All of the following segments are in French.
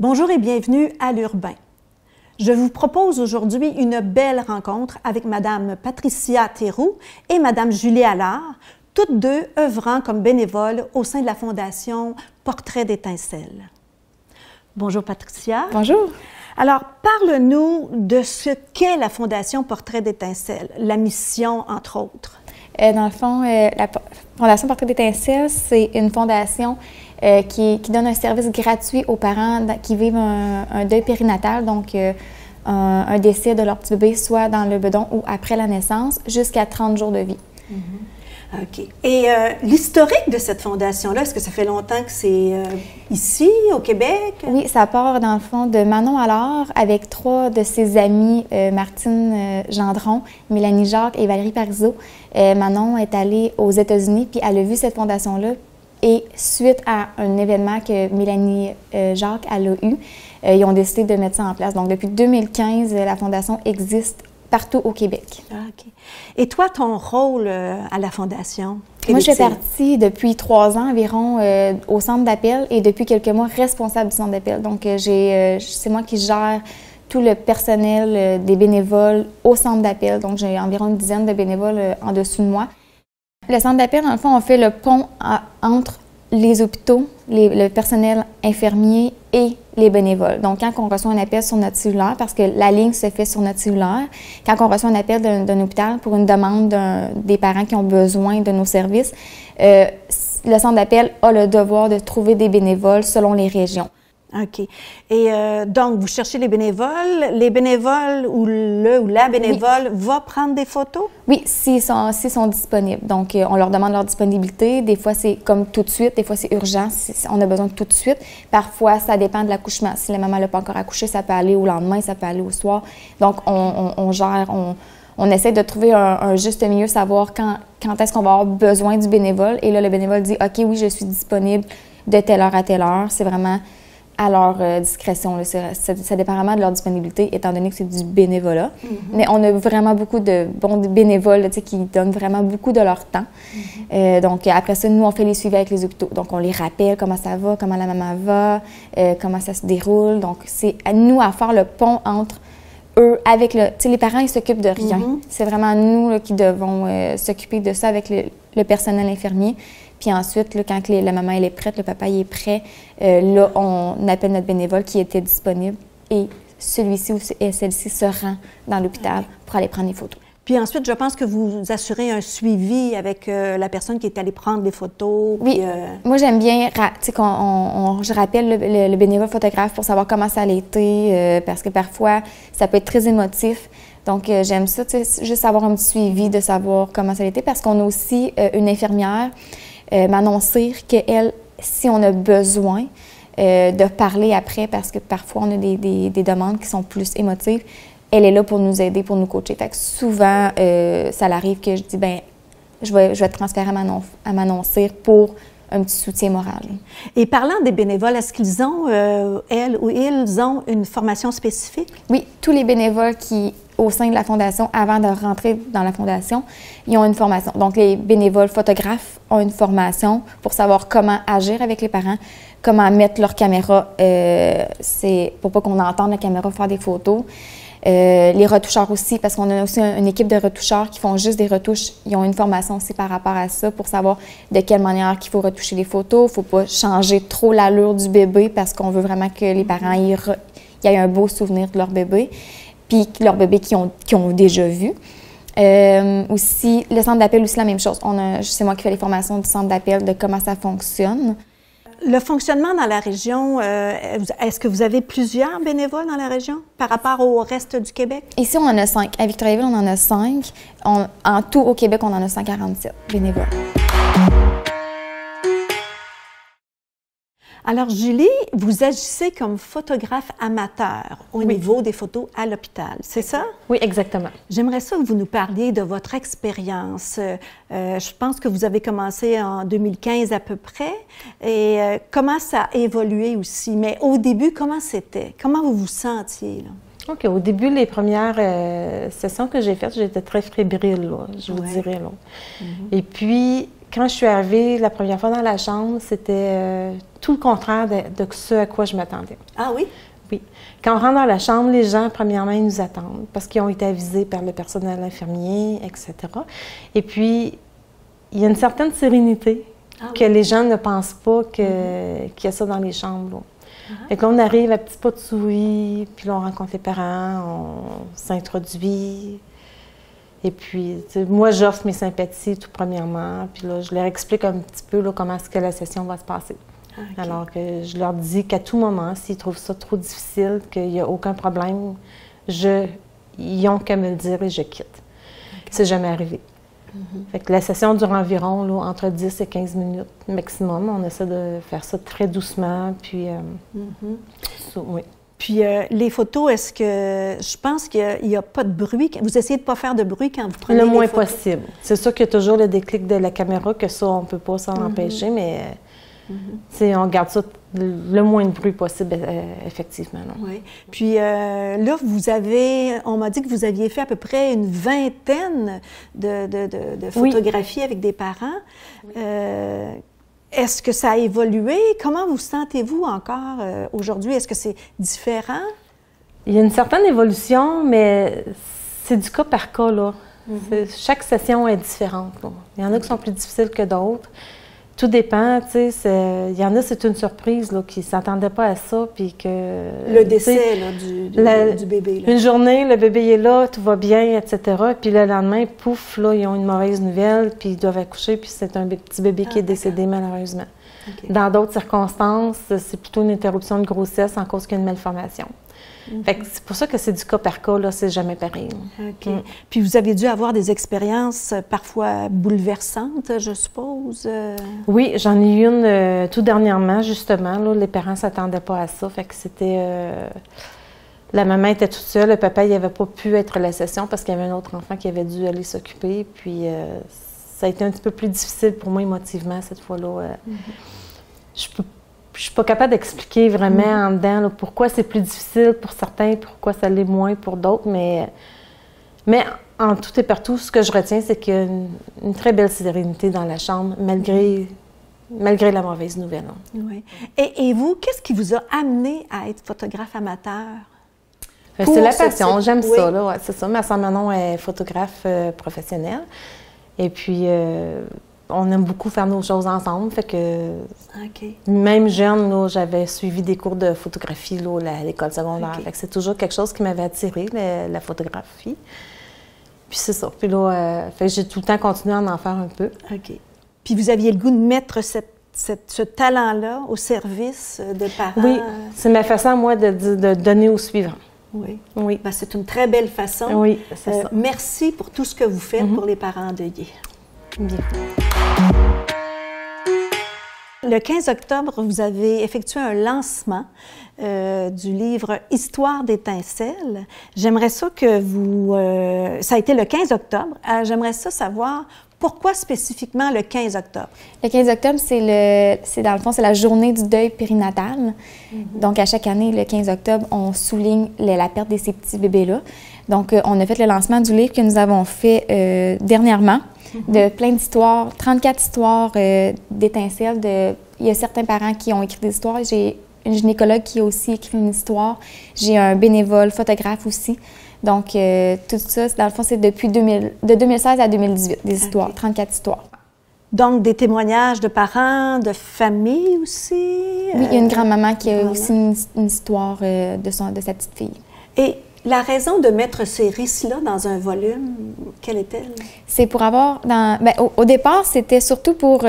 Bonjour et bienvenue à l'Urbain. Je vous propose aujourd'hui une belle rencontre avec Madame Patricia Théroux et Madame Julie Allard, toutes deux œuvrant comme bénévoles au sein de la Fondation Portrait d'étincelle. Bonjour Patricia. Bonjour. Alors, parle-nous de ce qu'est la Fondation Portrait d'étincelle, la mission entre autres. Dans le fond, la Fondation Portrait d'étincelle, c'est une fondation qui donne un service gratuit aux parents qui vivent un deuil périnatal, donc un décès de leur petit bébé, soit dans le bedon ou après la naissance, jusqu'à 30 jours de vie. OK. Et l'historique de cette fondation-là, est-ce que ça fait longtemps que c'est ici, au Québec? Oui, ça part dans le fond de Manon Allard avec 3 de ses amies, Martine Gendron, Mélanie Jacques et Valérie Parizeau. Manon est allée aux États-Unis, puis elle a vu cette fondation-là. Et suite à un événement que Mélanie Jacques elle a eu, ils ont décidé de mettre ça en place. Donc, depuis 2015, la fondation existe partout au Québec. OK. Et toi, ton rôle à la Fondation? Moi, je fais partie depuis 3 ans environ au centre d'appel et depuis quelques mois responsable du centre d'appel. Donc, c'est moi qui gère tout le personnel des bénévoles au centre d'appel. Donc, j'ai environ une dizaine de bénévoles en dessous de moi. Le centre d'appel, dans le fond, on fait le pont entre les hôpitaux, le personnel infirmier et les bénévoles. Donc, quand on reçoit un appel sur notre cellulaire, parce que la ligne se fait sur notre cellulaire, quand on reçoit un appel d'un hôpital pour une demande des parents qui ont besoin de nos services, le centre d'appel a le devoir de trouver des bénévoles selon les régions. OK. Et donc, vous cherchez les bénévoles ou le ou la bénévole va prendre des photos? Oui, s'ils sont disponibles. Donc, on leur demande leur disponibilité. Des fois, c'est comme tout de suite. Des fois, c'est urgent. On a besoin de tout de suite. Parfois, ça dépend de l'accouchement. Si la maman n'a pas encore accouché, ça peut aller au lendemain, ça peut aller au soir. Donc, on gère, on essaie de trouver un juste milieu, savoir quand est-ce qu'on va avoir besoin du bénévole. Et là, le bénévole dit « OK, oui, je suis disponible de telle heure à telle heure. » C'est vraiment à leur discrétion. Là. Ça dépend vraiment de leur disponibilité, étant donné que c'est du bénévolat. Mais on a vraiment beaucoup de bons bénévoles là, qui donnent vraiment beaucoup de leur temps. Donc, après ça, nous, on fait les suivis avec les hôpitaux. Donc, on les rappelle comment ça va, comment la maman va, comment ça se déroule. Donc, c'est à nous à faire le pont entre eux, avec le... Tu sais, les parents, ils s'occupent de rien. C'est vraiment nous là, qui devons s'occuper de ça avec le personnel infirmier. Puis ensuite, là, quand la maman elle est prête, le papa il est prêt, là, on appelle notre bénévole qui était disponible et celui-ci ou celle-ci se rend dans l'hôpital pour aller prendre des photos. Puis ensuite, je pense que vous assurez un suivi avec la personne qui est allée prendre des photos. Oui, puis, moi j'aime bien, tu sais, je rappelle le bénévole photographe pour savoir comment ça a été, parce que parfois, ça peut être très émotif. Donc, j'aime ça, tu sais, juste avoir un petit suivi de savoir comment ça a été, parce qu'on a aussi une infirmière, Manon Cyr, qu'elle, si on a besoin de parler après, parce que parfois on a des demandes qui sont plus émotives, elle est là pour nous aider, pour nous coacher. Fait que souvent, ça arrive que je dis, bien, je vais te transférer à Manon Cyr pour un petit soutien moral. Et parlant des bénévoles, est-ce qu'ils ont, elles ou ils ont une formation spécifique? Oui, tous les bénévoles qui, au sein de la Fondation, avant de rentrer dans la Fondation, ils ont une formation. Donc, les bénévoles photographes ont une formation pour savoir comment agir avec les parents, comment mettre leur caméra, c'est pour pas qu'on entende la caméra faire des photos. Les retoucheurs aussi, parce qu'on a aussi une équipe de retoucheurs qui font juste des retouches. Ils ont une formation aussi par rapport à ça pour savoir de quelle manière qu'il faut retoucher les photos. Il ne faut pas changer trop l'allure du bébé parce qu'on veut vraiment que les parents aient un beau souvenir de leur bébé, puis leur bébé qu'ils ont déjà vu. Aussi, le centre d'appel aussi la même chose. C'est moi qui fais les formations du centre d'appel de comment ça fonctionne. Le fonctionnement dans la région, est-ce que vous avez plusieurs bénévoles dans la région par rapport au reste du Québec? Ici, on en a 5. À Victoriaville, on en a 5. En tout, au Québec, on en a 147 bénévoles. Alors, Julie, vous agissez comme photographe amateur au niveau des photos à l'hôpital, c'est ça? Oui, exactement. J'aimerais ça que vous nous parliez de votre expérience. Je pense que vous avez commencé en 2015 à peu près. Et comment ça a évolué aussi? Mais au début, comment c'était? Comment vous vous sentiez, là? OK. Au début, les premières sessions que j'ai faites, j'étais très fébrile, là, je vous dirais. Là. Et puis, quand je suis arrivée la première fois dans la chambre, c'était tout le contraire de ce à quoi je m'attendais. Ah oui? Oui. Quand on rentre dans la chambre, les gens, premièrement, ils nous attendent parce qu'ils ont été avisés par le personnel infirmier, etc. Et puis, il y a une certaine sérénité que les gens ne pensent pas qu'il y a ça dans les chambres. Là. Fait que là, on arrive à petits pas de souris, puis là, on rencontre les parents, on s'introduit. Et puis, moi, j'offre mes sympathies tout premièrement, puis là, je leur explique un petit peu là, comment est-ce que la session va se passer. Okay. Alors que je leur dis qu'à tout moment, s'ils trouvent ça trop difficile, qu'il n'y a aucun problème, ils ont qu'à me le dire et je quitte. Okay. C'est jamais arrivé. Fait que la session dure environ là, entre 10 et 15 minutes maximum. On essaie de faire ça très doucement, puis oui. Puis les photos, est-ce que je pense qu'il n'y a pas de bruit? Vous essayez de ne pas faire de bruit quand vous prenez les photos? Le moins possible. C'est sûr qu'il y a toujours le déclic de la caméra, que ça, on ne peut pas s'en empêcher, mais on garde ça le moins de bruit possible, effectivement. Oui. Puis là, on m'a dit que vous aviez fait à peu près une vingtaine de photographies avec des parents. Oui. Est-ce que ça a évolué? Comment vous sentez-vous encore aujourd'hui? Est-ce que c'est différent? Il y a une certaine évolution, mais c'est du cas par cas, là. Chaque session est différente, là. Il y en a qui sont plus difficiles que d'autres. Tout dépend, tu sais. Il y en a, c'est une surprise, là, qui ne s'attendaient pas à ça, puis que... Le décès, là, du bébé, là. Une journée, le bébé est là, tout va bien, etc. Puis le lendemain, pouf, là, ils ont une mauvaise nouvelle, puis ils doivent accoucher, puis c'est un petit bébé qui est décédé, malheureusement. Okay. Dans d'autres circonstances, c'est plutôt une interruption de grossesse en cause qu'il y a une malformation. Fait que c'est pour ça que c'est du cas par cas, là, c'est jamais pareil. OK. Puis vous avez dû avoir des expériences parfois bouleversantes, je suppose? Oui, j'en ai eu une tout dernièrement, justement. Là, les parents ne s'attendaient pas à ça. Fait que c'était... la maman était toute seule, le papa, il n'avait pas pu être à la session parce qu'il y avait un autre enfant qui avait dû aller s'occuper. Puis ça a été un petit peu plus difficile pour moi émotivement cette fois-là. Je suis pas capable d'expliquer vraiment en dedans là, pourquoi c'est plus difficile pour certains, pourquoi ça l'est moins pour d'autres, mais en tout et partout, ce que je retiens, c'est qu'il y a une très belle sérénité dans la chambre, malgré la mauvaise nouvelle. Hein. Oui. Et vous, qu'est-ce qui vous a amené à être photographe amateur? C'est la passion, j'aime ça, là, ouais, c'est ça. Ma sœur Manon est photographe professionnelle, et puis... on aime beaucoup faire nos choses ensemble, fait que même jeune, là, j'avais suivi des cours de photographie là, à l'école secondaire. Fait que c'est toujours quelque chose qui m'avait attiré, la photographie. Puis c'est ça. Puis là, fait que j'ai tout le temps continué à en faire un peu. OK. Puis vous aviez le goût de mettre ce talent-là au service de parents? Oui, c'est ma façon, à moi, de donner au suivant. Oui. Oui. Ben, c'est une très belle façon. Oui, c'est ça. Merci pour tout ce que vous faites pour les parents endeuillés. Bien. Le 15 octobre, vous avez effectué un lancement du livre « Histoire d'étincelles ». J'aimerais ça que vous... ça a été le 15 octobre. J'aimerais ça savoir pourquoi spécifiquement le 15 octobre. Le 15 octobre, c'est dans le fond, c'est la journée du deuil périnatal. Donc, à chaque année, le 15 octobre, on souligne la perte de ces petits bébés-là. Donc, on a fait le lancement du livre que nous avons fait dernièrement. De plein d'histoires, 34 histoires d'étincelles. Il y a certains parents qui ont écrit des histoires. J'ai une gynécologue qui a aussi écrit une histoire. J'ai un bénévole, photographe aussi. Donc, tout ça, dans le fond, c'est depuis de 2016 à 2018, des histoires, 34 histoires. Donc, des témoignages de parents, de familles aussi? Oui, il y a une grand-maman qui a aussi une histoire de sa petite fille. Et la raison de mettre ces récits-là dans un volume, quelle est-elle? C'est pour avoir... au départ, c'était surtout pour...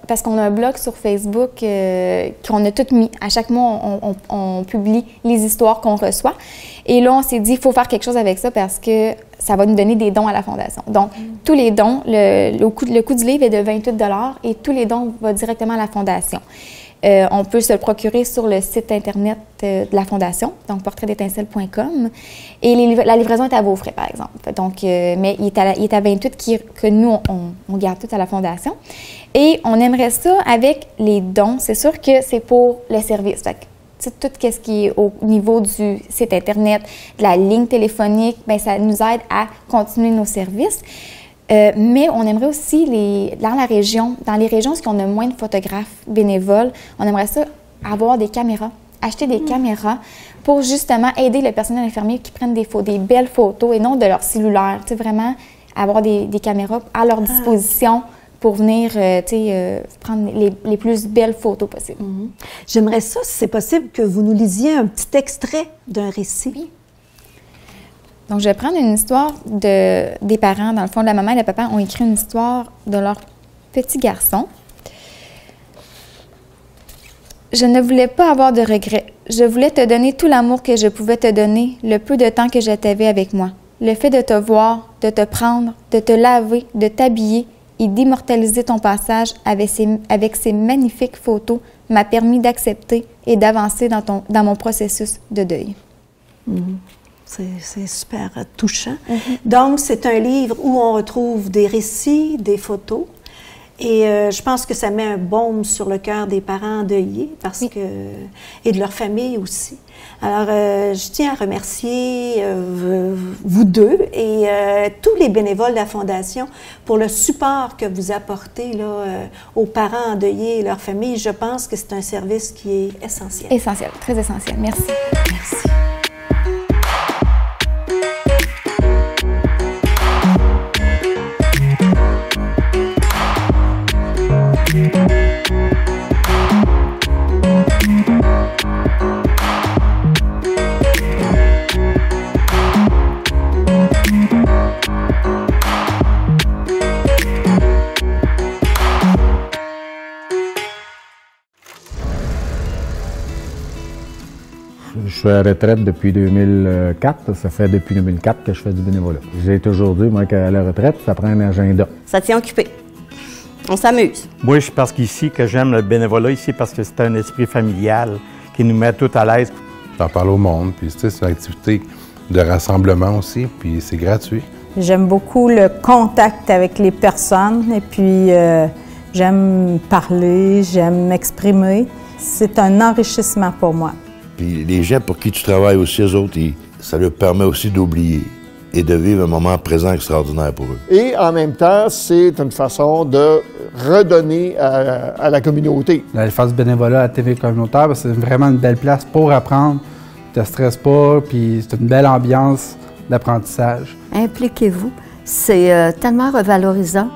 parce qu'on a un blog sur Facebook qu'on a tout mis. À chaque mois, on publie les histoires qu'on reçoit. Et là, on s'est dit, il faut faire quelque chose avec ça parce que ça va nous donner des dons à la Fondation. Donc, tous les dons, le coût du livre est de 28 $ et tous les dons vont directement à la Fondation. On peut se le procurer sur le site Internet de la Fondation, donc portraitdétincelle.com. Et la livraison est à vos frais, par exemple. Donc, mais il est à 28 que nous, on garde tout à la Fondation. Et on aimerait ça avec les dons. C'est sûr que c'est pour le service. Fait que, tout ce qui est au niveau du site Internet, de la ligne téléphonique, bien, ça nous aide à continuer nos services. Mais on aimerait aussi, dans les régions où on a moins de photographes bénévoles, on aimerait ça avoir des caméras, acheter des caméras pour justement aider le personnel infirmier qui prennent des belles photos et non de leur cellulaire. Tu sais, vraiment avoir des caméras à leur disposition pour venir prendre les plus belles photos possibles. J'aimerais ça, si c'est possible, que vous nous lisiez un petit extrait d'un récit. Oui. Donc, je vais prendre une histoire des parents. Dans le fond, la maman et le papa ont écrit une histoire de leur petit garçon. Je ne voulais pas avoir de regrets. Je voulais te donner tout l'amour que je pouvais te donner, le peu de temps que je t'avais avec moi. Le fait de te voir, de te prendre, de te laver, de t'habiller et d'immortaliser ton passage avec ces magnifiques photos m'a permis d'accepter et d'avancer dans mon processus de deuil. C'est super touchant. Donc, c'est un livre où on retrouve des récits, des photos. Et je pense que ça met un baume sur le cœur des parents endeuillés et de leur famille aussi. Alors, je tiens à remercier vous deux et tous les bénévoles de la Fondation pour le support que vous apportez aux parents endeuillés et leur famille. Je pense que c'est un service qui est essentiel. Essentiel, très essentiel. Merci. Merci. Je suis à la retraite depuis 2004. Ça fait depuis 2004 que je fais du bénévolat. J'ai toujours dit, moi, qu'à la retraite, ça prend un agenda. Ça tient occupé. On s'amuse. Moi, je pense qu'ici, que j'aime le bénévolat ici parce que c'est un esprit familial qui nous met tout à l'aise. J'en parle au monde, puis c'est une activité de rassemblement aussi, puis c'est gratuit. J'aime beaucoup le contact avec les personnes et puis j'aime parler, j'aime m'exprimer. C'est un enrichissement pour moi. Puis les gens pour qui tu travailles aussi, eux autres, ça leur permet aussi d'oublier et de vivre un moment présent extraordinaire pour eux. Et en même temps, c'est une façon de redonner à la communauté. D'aller faire du bénévolat à la TV communautaire, c'est vraiment une belle place pour apprendre. Tu ne te stresses pas, puis c'est une belle ambiance d'apprentissage. Impliquez-vous, c'est tellement revalorisant.